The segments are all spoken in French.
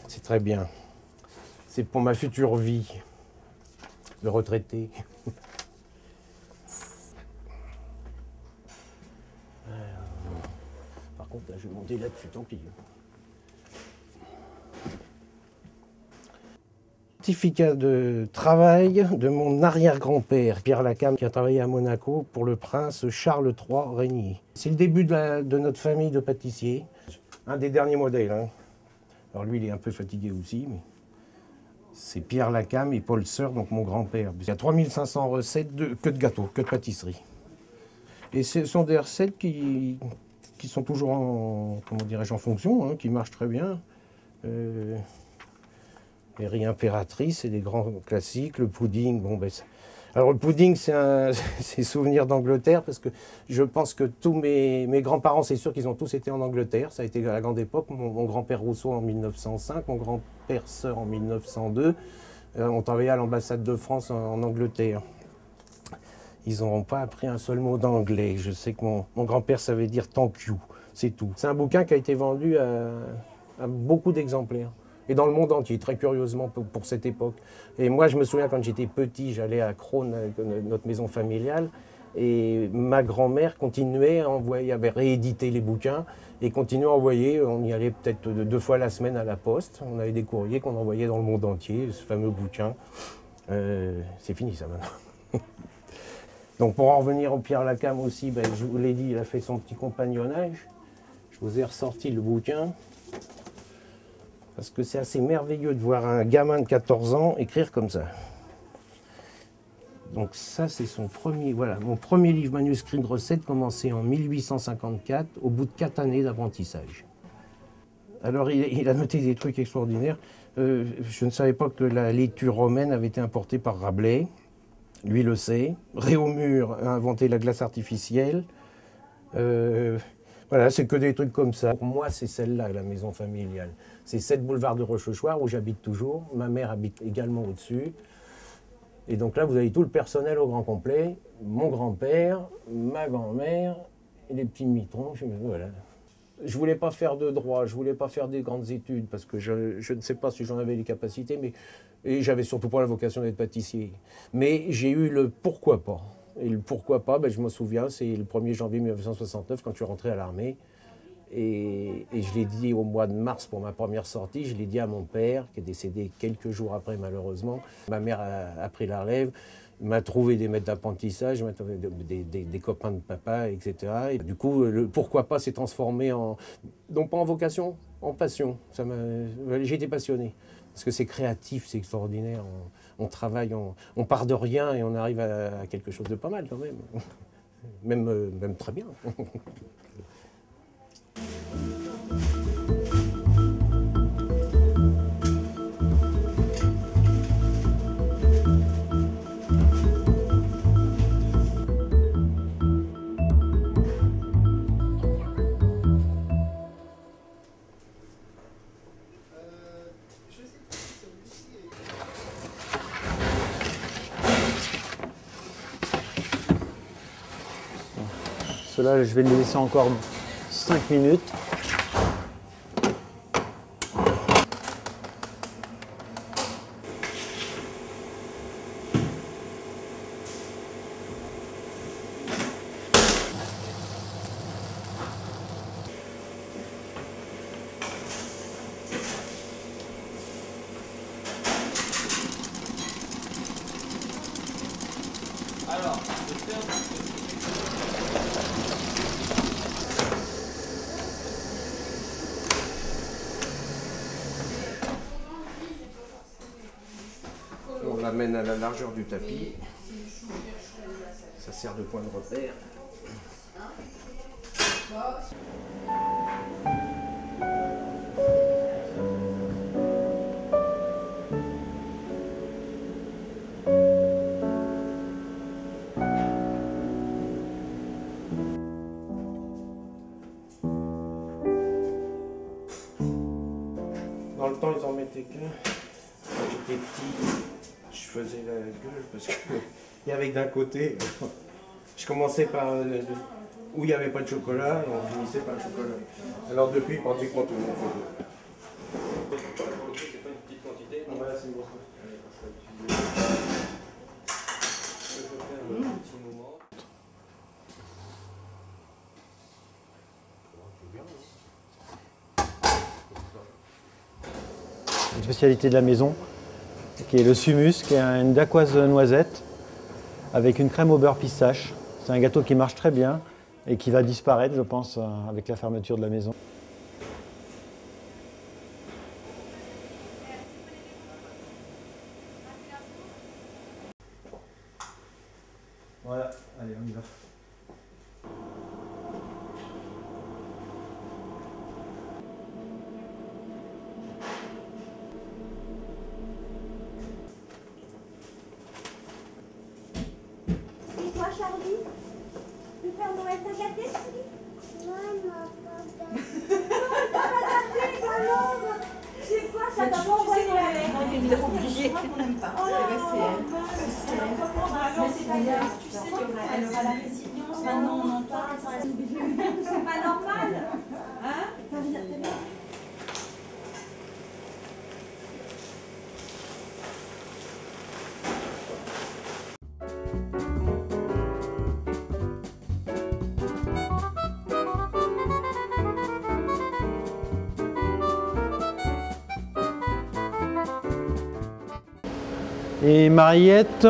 C'est très bien. C'est pour ma future vie de retraité. Par contre, là, je vais monter là-dessus, tant pis. Certificat de travail de mon arrière-grand-père, Pierre Lacam, qui a travaillé à Monaco pour le prince Charles III Régnier. C'est le début de notre famille de pâtissiers. Un des derniers modèles. Hein. Alors lui, il est un peu fatigué aussi, mais c'est Pierre Lacam et Paul Seur, donc mon grand-père. Il y a 3500 recettes que de gâteaux, que de pâtisserie. Et ce sont des recettes qui sont toujours en, comment dirais-je, en fonction, hein, qui marchent très bien. Les riz impératrices, c'est des grands classiques. Le pudding, bon ben... Alors le pudding, c'est souvenir d'Angleterre, parce que je pense que tous mes grands-parents, c'est sûr qu'ils ont tous été en Angleterre. Ça a été à la grande époque. Mon grand-père Rousseau en 1905, mon grand-père Seur en 1902. On travaillait à l'ambassade de France en Angleterre. Ils n'auront pas appris un seul mot d'anglais. Je sais que mon grand-père savait dire « thank you », c'est tout. C'est un bouquin qui a été vendu à beaucoup d'exemplaires. Et dans le monde entier, très curieusement pour cette époque. Et moi, je me souviens, quand j'étais petit, j'allais à Crosne, notre maison familiale, et ma grand-mère continuait à envoyer, avait réédité les bouquins, et continuait à envoyer, on y allait peut-être 2 fois la semaine à la poste, on avait des courriers qu'on envoyait dans le monde entier, ce fameux bouquin. C'est fini ça maintenant. Donc pour en revenir au Pierre Lacam aussi, ben, je vous l'ai dit, il a fait son petit compagnonnage. Je vous ai ressorti le bouquin. Parce que c'est assez merveilleux de voir un gamin de 14 ans écrire comme ça. Donc ça, c'est son premier, voilà, mon premier livre manuscrit de recettes commencé en 1854, au bout de 4 années d'apprentissage. Alors il a noté des trucs extraordinaires. Je ne savais pas que la laitue romaine avait été importée par Rabelais. Lui le sait. Réaumur a inventé la glace artificielle. Voilà, c'est que des trucs comme ça. Pour moi, c'est celle-là, la maison familiale. C'est 7 boulevard de Rochechouart, où j'habite toujours. Ma mère habite également au-dessus. Et donc là, vous avez tout le personnel au grand complet. Mon grand-père, ma grand-mère, et les petits mitrons. Voilà. Je ne voulais pas faire de droit, je ne voulais pas faire des grandes études, parce que je ne sais pas si j'en avais les capacités, et j'avais surtout pas la vocation d'être pâtissier. Mais j'ai eu le pourquoi pas. Et le pourquoi pas, ben, je me souviens, c'est le 1er janvier 1969, quand je suis rentré à l'armée. Et je l'ai dit au mois de mars pour ma première sortie, je l'ai dit à mon père, qui est décédé quelques jours après malheureusement. Ma mère a pris la relève, m'a trouvé des maîtres d'apprentissage, m'a trouvé des copains de papa, etc. Et du coup, le pourquoi pas s'est transformé en, non pas en vocation, en passion. J'ai été passionné, parce que c'est créatif, c'est extraordinaire. On travaille, on part de rien et on arrive à quelque chose de pas mal quand même. Même très bien. Cela, je vais le laisser encore 5 minutes. Alors, on l'amène à la largeur du tapis. Ça sert de point de repère. Dans le temps, ils en mettaient qu'un. Quand j'étais petit, je faisais la gueule parce qu'il y avait que d'un côté. Je commençais par où il n'y avait pas de chocolat et on finissait par le chocolat. Alors depuis, pratiquement tout le monde fait. C'est pas une petite quantité. Voilà, c'est bon. Une spécialité de la maison, qui est le sumus, qui est une dacquoise noisette avec une crème au beurre pistache. C'est un gâteau qui marche très bien et qui va disparaître, je pense, avec la fermeture de la maison. Voilà, allez, on y va. Et toi, Charlie? Tu veux faire Noël ta gâtée, Charlie? Non, t'as pas gâté, alors? C'est quoi ça? T'as pas envoyé Il a oublié. On n'aime pas. Oh là là. C'est elle. Mais c'est pas grave. Tu sais qu'elle aura la résilience. Maintenant, on en parle. C'est pas normal. Hein? Ça veut dire que non. Et Mariette,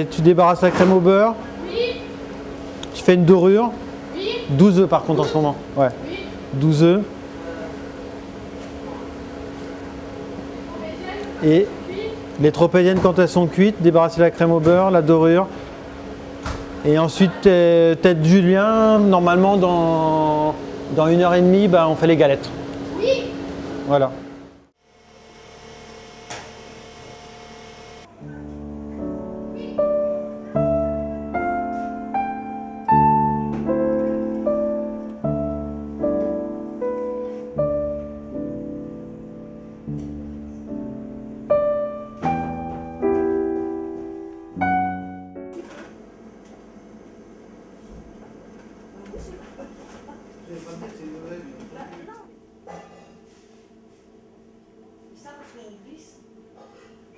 tu débarrasses la crème au beurre. Oui, Tu fais une dorure. oui, 12 œufs par contre en ce moment. Ouais. oui. 12 œufs. Et les tropéziennes, quand elles sont cuites, débarrasser la crème au beurre, la dorure. Et ensuite, tête Julien, normalement dans 1h30, on fait les galettes. Oui. Voilà.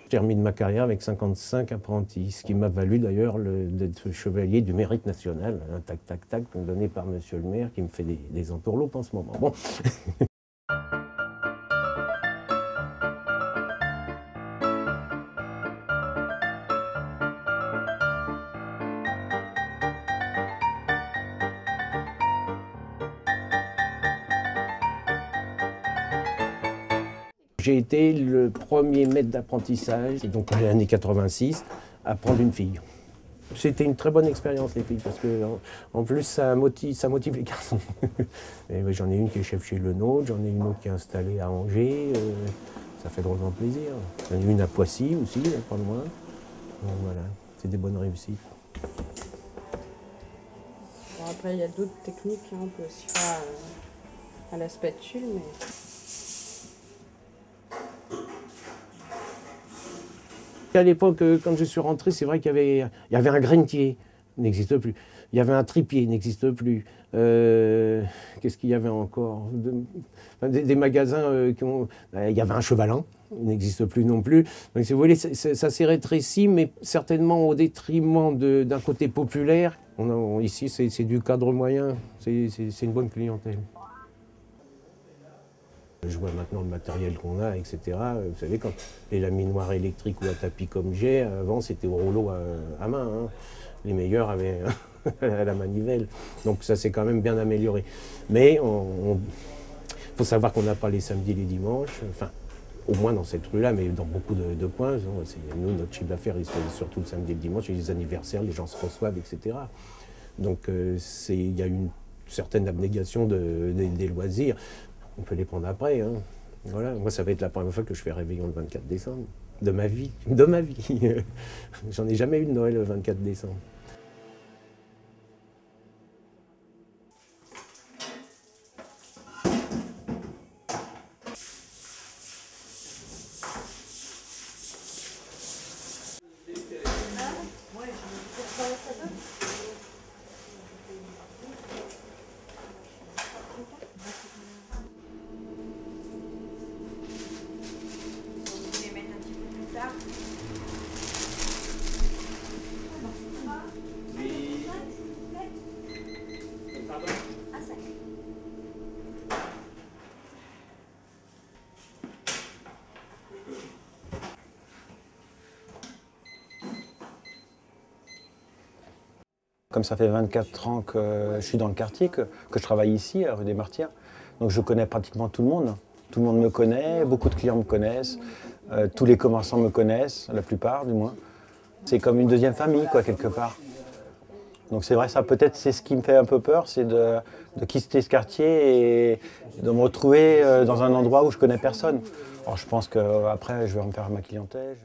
Je termine ma carrière avec 55 apprentis, ce qui m'a valu d'ailleurs d'être chevalier du mérite national, un tac tac tac, donné par monsieur le maire qui me fait des entourloupes en ce moment. Bon. J'ai été le premier maître d'apprentissage, donc dans les années 86, à prendre une fille. C'était une très bonne expérience, les filles, parce que en plus, ça motive les garçons. J'en ai une qui est chef chez Le Nôtre, j'en ai une autre qui est installée à Angers. Ça fait drôlement plaisir. J'en ai une à Poissy aussi, pas loin. Donc voilà, c'est des bonnes réussites. Bon, après, il y a d'autres techniques, on peut aussi faire à la spatule, mais... À l'époque, quand je suis rentré, c'est vrai qu'il y avait un grainetier, n'existe plus. Il y avait un tripier, n'existe plus. Qu'est-ce qu'il y avait encore? Des magasins qui ont... Il y avait un chevalan, il n'existe plus non plus. Donc si vous voulez, ça s'est rétréci, mais certainement au détriment d'un côté populaire. Ici, c'est du cadre moyen, c'est une bonne clientèle. Je vois maintenant le matériel qu'on a, etc. Vous savez, quand les laminoirs électriques ou à tapis comme j'ai, avant c'était au rouleau à main. Hein. Les meilleurs avaient à la manivelle. Donc ça s'est quand même bien amélioré. Mais il faut savoir qu'on n'a pas les samedis et les dimanches, enfin, au moins dans cette rue-là, mais dans beaucoup de coins. Nous, notre chiffre d'affaires, il se fait surtout le samedi et le dimanche, il y a les anniversaires, les gens se reçoivent, etc. Donc il y a une certaine abnégation des loisirs. On peut les prendre après. Hein. Voilà. Moi, ça va être la première fois que je fais réveillon le 24 décembre. De ma vie. De ma vie. J'en ai jamais eu de Noël le 24 décembre. Comme ça fait 24 ans que je suis dans le quartier, que je travaille ici, à rue des Martyrs, donc je connais pratiquement tout le monde. Tout le monde me connaît, beaucoup de clients me connaissent, tous les commerçants me connaissent, la plupart du moins. C'est comme une deuxième famille, quoi, quelque part. Donc c'est vrai, ça peut-être c'est ce qui me fait un peu peur, c'est de quitter ce quartier et de me retrouver dans un endroit où je connais personne. Alors je pense qu'après je vais me faire ma clientèle.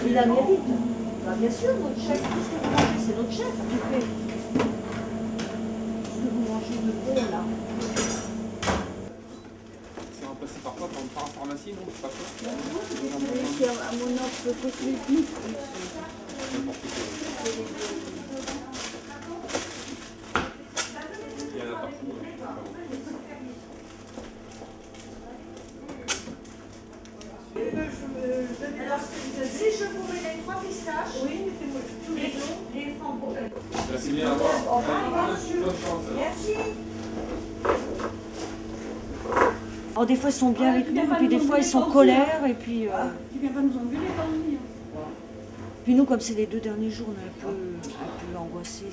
Il la mérite. Bah, bien sûr, notre chef, qu'est-ce que vous mangez? C'est notre chef qui fait. Qu'est-ce que vous mangez de bon là? C'est remplacé par quoi? Par un pharmacie, non? C'est pas quoi? C'est un monocle cosmétique. Il y en a partout. Alors, si je vous mets les 3 pistaches, oui, mettez-moi tous les framboises. Merci bien, au revoir. Au revoir, monsieur. Bonne chance. Merci. Alors, des fois, ils sont bien avec nous, et puis des fois, ils sont en colère, et puis... Tu viens pas nous engueuler, pas nous. Puis nous, comme c'est les 2 derniers jours, on est un peu angoissés.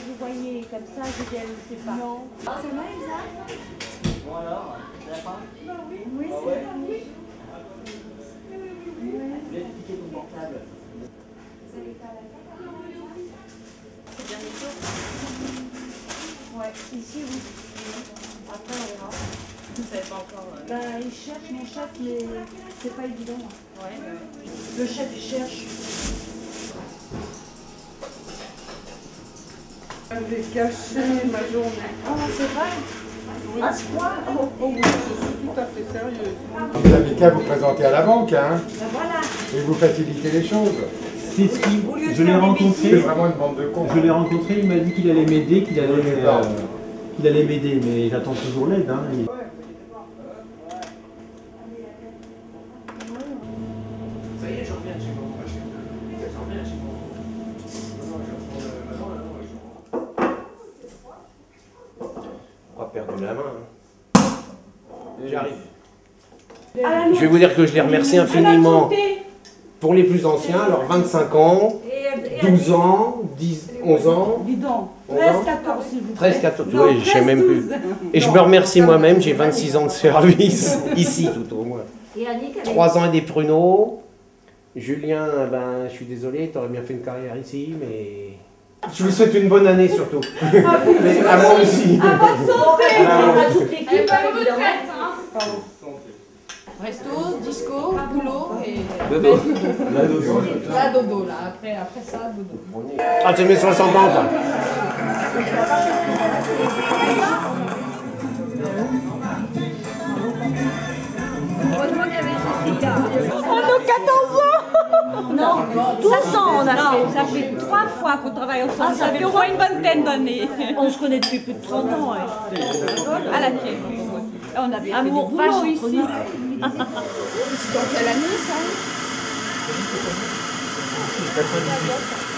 Vous voyez, comme ça, je ne sais pas. Non. Ça va, Elsa? Bon alors, ça va pas? Oui, Ah c'est ouais. ça, oui. Je vais expliquer ton portable. Ouais, ici, oui. Après, on verra. Vous savez pas encore. Ben, il cherche mon chef, mais c'est pas évident. Ouais. Le chef, il cherche. Je vais cacher ma journée. Oh, c'est vrai? À ce point? Oh, Oh oui, je suis tout à fait sérieuse. Vous n'avez qu'à vous présenter à la banque, hein, ben voilà. et vous faciliter les choses. C'est ce qui, Au lieu de je l'ai faire des rencontré, C'est vraiment une bande de cons. je l'ai rencontré, il m'a dit qu'il allait m'aider, qu'il allait m'aider, mais j'attends toujours l'aide. Hein. Ça y est, je reviens chez moi. Je reviens chez moi. On va perdre la main. Hein. J'arrive. À la Je vais vous dire que je les remercie infiniment pour les plus anciens, alors 25 ans, 12 ans, 10, 11 ans, Dis donc, 11 13, ans, 14, s'il vous plaît. 13, 14, Non, oui, je sais même plus. 13, 12. Et je me remercie moi-même, j'ai 26 ans de service, ici tout au moins. Et Annick, elle est... 3 ans et des pruneaux. Julien, ben, je suis désolé, tu aurais bien fait une carrière ici, mais... Je vous souhaite une bonne année surtout. Mais à moi aussi. À votre santé. À toute l'équipe, Elle est pas évidemment. retraite, hein. Resto, disco, boulot et Dodo. la dodo là. Après ça, dodo. Ah, c'est mes 60 ans, ça. Heureusement qu'il y avait Jessica. On a 14 ans. Non, 12 ans on a fait. Ça fait 3 fois qu'on travaille ensemble. Ah, ça fait au moins une vingtaine d'années. On se connaît depuis plus de 30 ans. Ouais. À la quai. On a bien Amour fait des vache boulots entre ici. nous. C'est dans quelle année ça?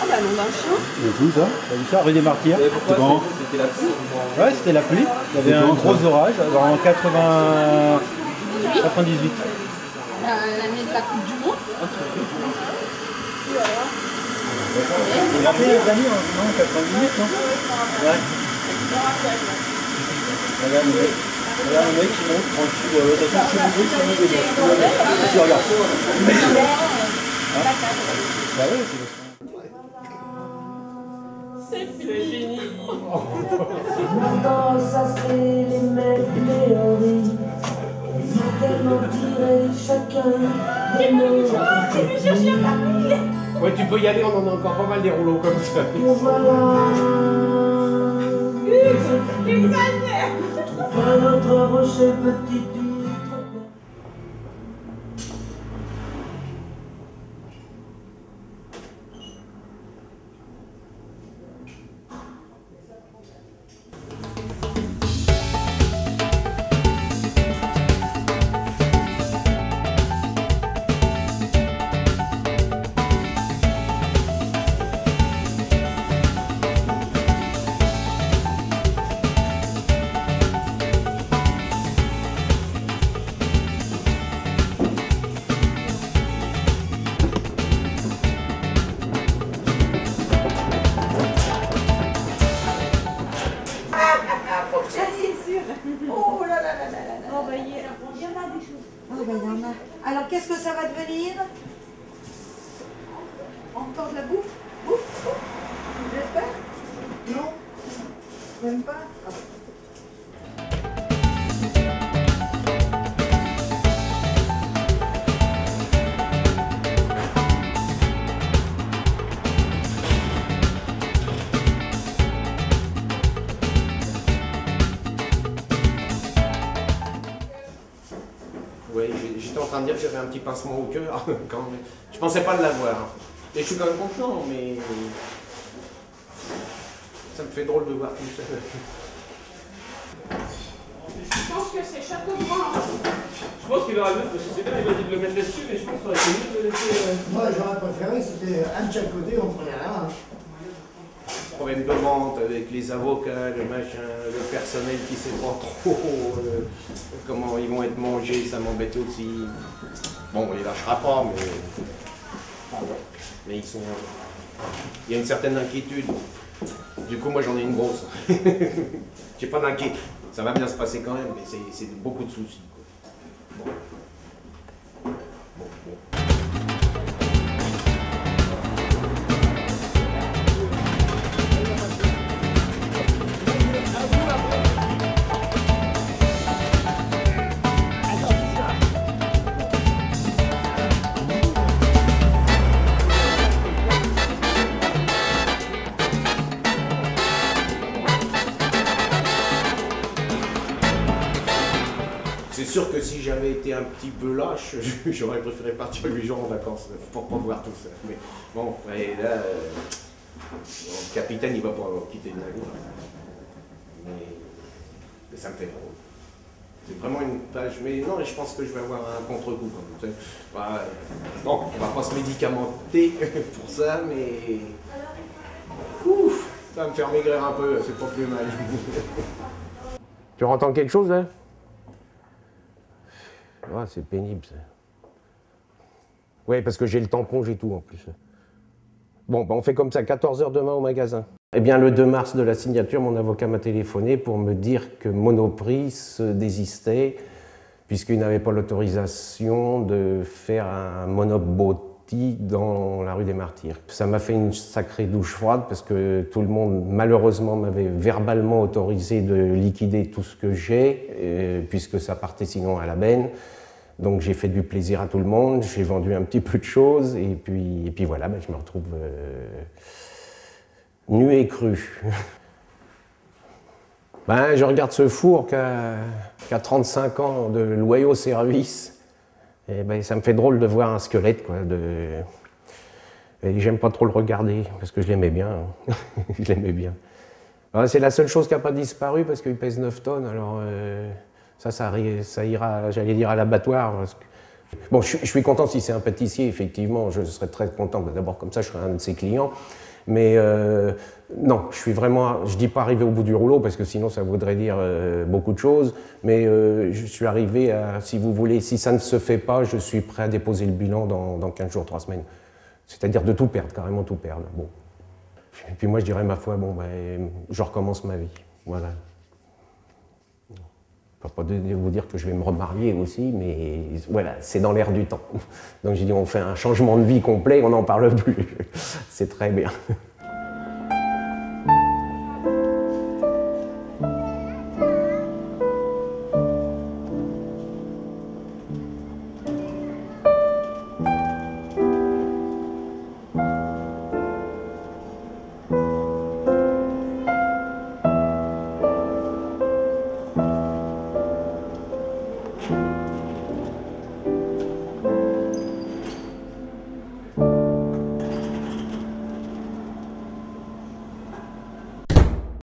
Ah bah non, d'un chien. C'est tout ça, t'as vu ça, rue des Martyrs. Pourquoi Bon. c'était la pluie? Ouais, c'était la pluie. Il y avait un gros orage en 98. L'année de la Coupe du Monde. Il a fait les années, non, 98, non? Ouais. Regarde le mec qui monte tranquille. De toute façon, je suis obligé de se mettre dedans. Si, regarde. Bah ouais, c'est Ça c'est les mecs théories. Ils ont tellement tiré chacun des mots. Ouais, tu peux y aller, on en a encore pas mal des rouleaux comme ça. Et voilà. Trouve un autre rocher, petite huître. Ah ben il y en a. Alors qu'est-ce que ça va devenir? Encore de la bouffe? Bouffe? J'espère? Non? Même pas? Ah. Oui, j'étais en train de dire que j'avais un petit pincement au cœur quand même. Je pensais pas de l'avoir. Et je suis quand même confiant, mais ça me fait drôle de voir tout ça. Je pense que c'est Château de Brin. Je pense qu'il va arriver parce que c'est bien, il va dire de le mettre là-dessus, mais je pense que ça aurait été mieux de le laisser. Moi, j'aurais préféré, c'était un de chaque côté, on prenait rien. Problème de vente avec les avocats, le machin, le personnel qui sait pas trop comment ils vont être mangés, ça m'embête aussi. Bon, on les lâchera pas, mais ils sont. Il y a une certaine inquiétude. Du coup, moi j'en ai une grosse. J'ai pas d'inquiétude. Ça va bien se passer quand même, mais c'est beaucoup de soucis. Bon. C'est sûr que si j'avais été un petit peu lâche, j'aurais préféré partir 8 jours en vacances pour pas voir tout ça. Mais bon, et là, le capitaine il va pas quitter le navire. Mais ça me fait drôle. C'est vraiment une page. Mais non, je pense que je vais avoir un contre-coup. Bah, bon, on va pas se médicamenter pour ça, mais ouf, ça va me faire maigrir un peu, c'est pas plus mal. Tu entends quelque chose là? Ah, c'est pénible ça. Ouais, parce que j'ai le tampon, j'ai tout en plus. Bon, ben on fait comme ça, 14 h demain au magasin. Eh bien, le 2 mars de la signature, mon avocat m'a téléphoné pour me dire que Monoprix se désistait, puisqu'il n'avait pas l'autorisation de faire un Monobotti dans la rue des Martyrs. Ça m'a fait une sacrée douche froide, parce que tout le monde, malheureusement, m'avait verbalement autorisé de liquider tout ce que j'ai, puisque ça partait sinon à la benne. Donc j'ai fait du plaisir à tout le monde, j'ai vendu un petit peu de choses, et puis voilà, ben, je me retrouve nu et cru. Ben, je regarde ce four qui a 35 ans de loyaux service, et ben, ça me fait drôle de voir un squelette, quoi. Et j'aime pas trop le regarder, parce que je l'aimais bien. Je l'aimais bien. C'est la seule chose qui n'a pas disparu, parce qu'il pèse 9 tonnes, alors ça ira, j'allais dire, à l'abattoir. Bon, je suis content si c'est un pâtissier, effectivement, je serais très content. D'abord, comme ça, je serai un de ses clients. Mais non, je suis vraiment, je dis pas arrivé au bout du rouleau, parce que sinon ça voudrait dire beaucoup de choses, mais je suis arrivé à, si vous voulez, si ça ne se fait pas, je suis prêt à déposer le bilan dans 15 jours, 3 semaines. C'est-à-dire de tout perdre, carrément tout perdre. Bon. Et puis moi je dirais, ma foi, bon, ben, je recommence ma vie. Voilà. Je ne peux pas vous dire que je vais me remarier aussi, mais voilà, c'est dans l'air du temps. Donc j'ai dit, on fait un changement de vie complet, on n'en parle plus. C'est très bien.